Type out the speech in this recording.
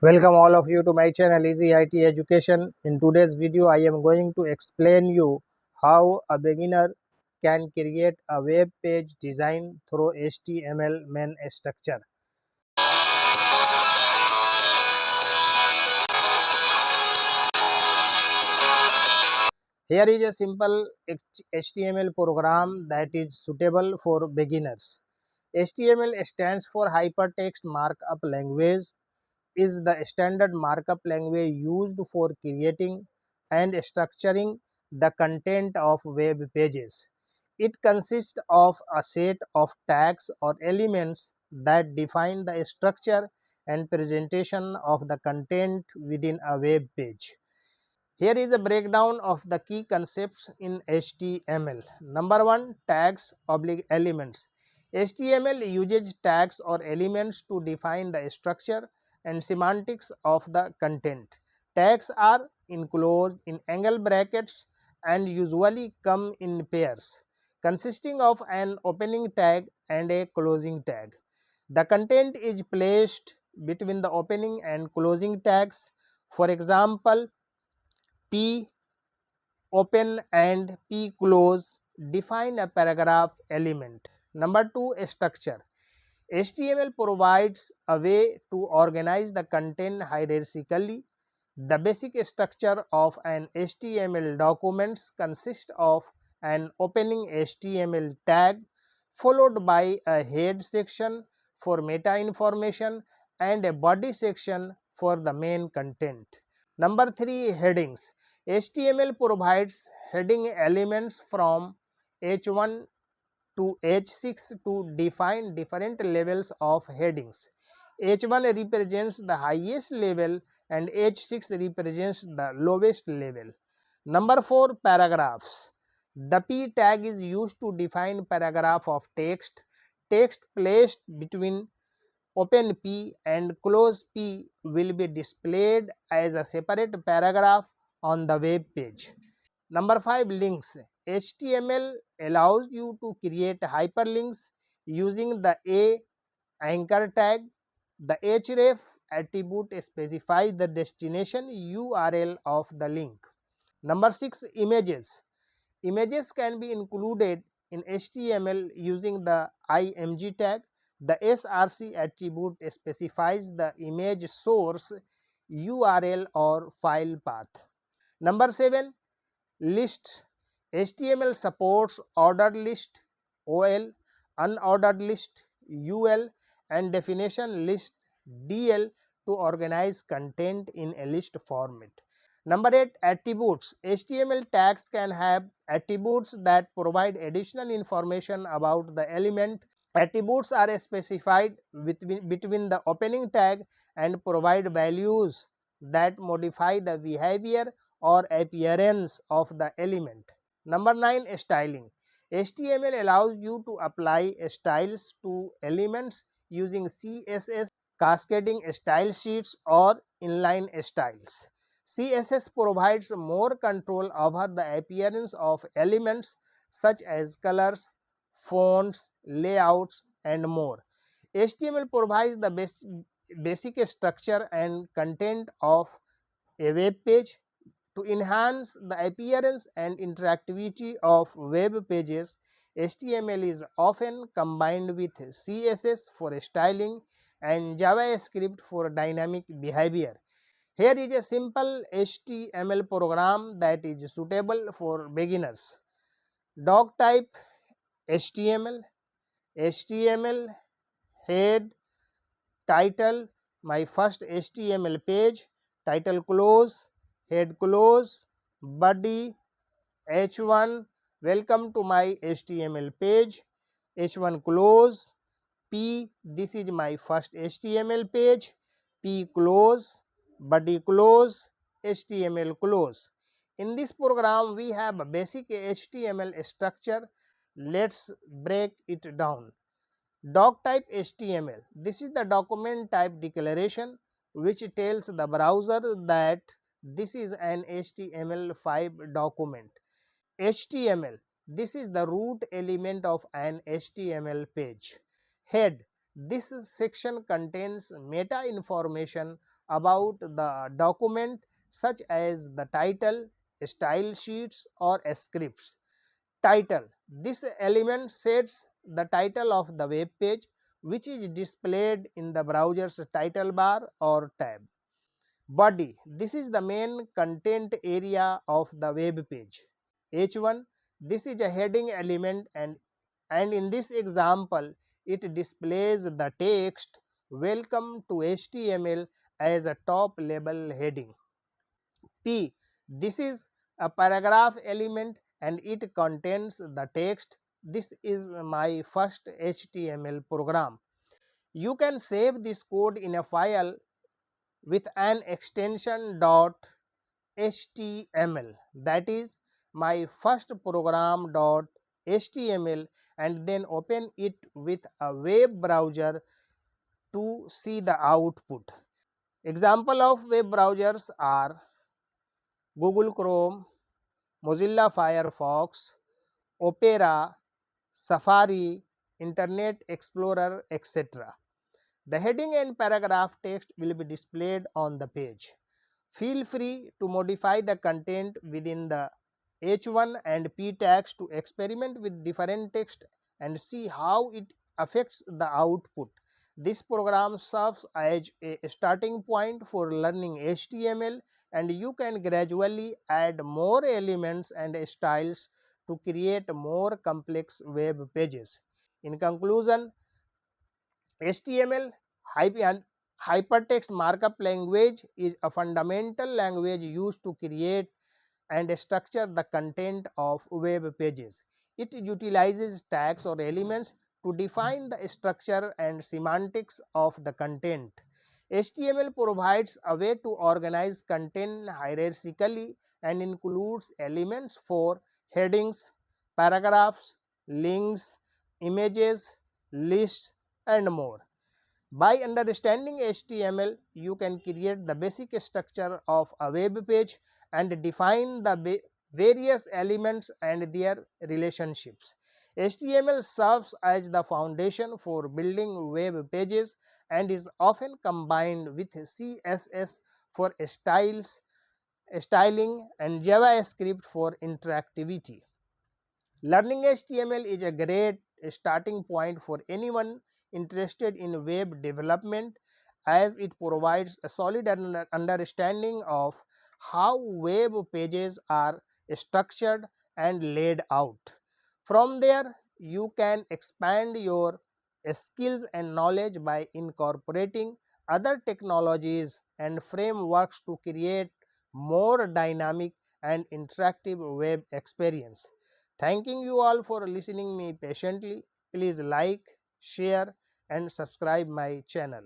Welcome all of you to my channel Easy IT Education. In today's video, I am going to explain you how a beginner can create a web page design through HTML main structure. Here is a simple HTML program that is suitable for beginners. HTML stands for Hypertext Markup Language, is the standard markup language used for creating and structuring the content of web pages. It consists of a set of tags or elements that define the structure and presentation of the content within a web page. Here is a breakdown of the key concepts in HTML. Number 1, tags / elements. HTML uses tags or elements to define the structure and semantics of the content. Tags are enclosed in angle brackets and usually come in pairs, consisting of an opening tag and a closing tag. The content is placed between the opening and closing tags. For example, P open and P close define a paragraph element. Number 2, structure. HTML provides a way to organize the content hierarchically. The basic structure of an HTML document consists of an opening HTML tag followed by a head section for meta information and a body section for the main content. Number 3, headings. HTML provides heading elements from H1 to H6 to define different levels of headings. H1 represents the highest level and H6 represents the lowest level. Number 4, paragraphs. The P tag is used to define paragraph of text. Text placed between open P and close P will be displayed as a separate paragraph on the web page. Number 5, links. HTML allows you to create hyperlinks using the A anchor tag. The href attribute specifies the destination URL of the link. Number 6, images. Images can be included in HTML using the img tag. The src attribute specifies the image source URL or file path. Number 7, list. HTML supports ordered list OL, unordered list UL, and definition list DL to organize content in a list format. Number 8, attributes. HTML tags can have attributes that provide additional information about the element. Attributes are specified between the opening tag and provide values that modify the behavior or appearance of the element. Number 9, styling. HTML allows you to apply styles to elements using CSS, cascading style sheets, or inline styles. CSS provides more control over the appearance of elements such as colors, fonts, layouts, and more. HTML provides the basic structure and content of a web page. To enhance the appearance and interactivity of web pages, HTML is often combined with CSS for styling and JavaScript for dynamic behavior. Here is a simple HTML program that is suitable for beginners. Doc type HTML, HTML head, title, my first HTML page, title close, head close, body, H1, welcome to my HTML page, H1 close, P, this is my first HTML page, P close, body close, HTML close. In this program, we have a basic HTML structure. Let's break it down. Doc type HTML. This is the document type declaration which tells the browser that this is an HTML5 document. HTML. This is the root element of an HTML page. Head. This section contains meta information about the document such as the title, style sheets or scripts. Title. This element sets the title of the web page, which is displayed in the browser's title bar or tab. Body. This is the main content area of the web page. H1. This is a heading element, and in this example it displays the text "Welcome to HTML" as a top level heading. P. This is a paragraph element and it contains the text "This is my first HTML program." You can save this code in a file with an extension .html, that is my first program.html, and then open it with a web browser to see the output. Example of web browsers are Google Chrome, Mozilla Firefox, Opera, Safari, Internet Explorer, etc. The heading and paragraph text will be displayed on the page. Feel free to modify the content within the H1 and P tags to experiment with different text and see how it affects the output. This program serves as a starting point for learning HTML, and you can gradually add more elements and styles to create more complex web pages. In conclusion, HTML hypertext markup language is a fundamental language used to create and structure the content of web pages. It utilizes tags or elements to define the structure and semantics of the content. HTML provides a way to organize content hierarchically and includes elements for headings, paragraphs, links, images, lists, and more. By understanding HTML, you can create the basic structure of a web page and define the various elements and their relationships. HTML serves as the foundation for building web pages and is often combined with CSS for styling and JavaScript for interactivity. Learning HTML is a great starting point for anyone interested in web development, as it provides a solid understanding of how web pages are structured and laid out. From there, you can expand your skills and knowledge by incorporating other technologies and frameworks to create more dynamic and interactive web experience. Thanking you all for listening me patiently. Please like, share and subscribe my channel.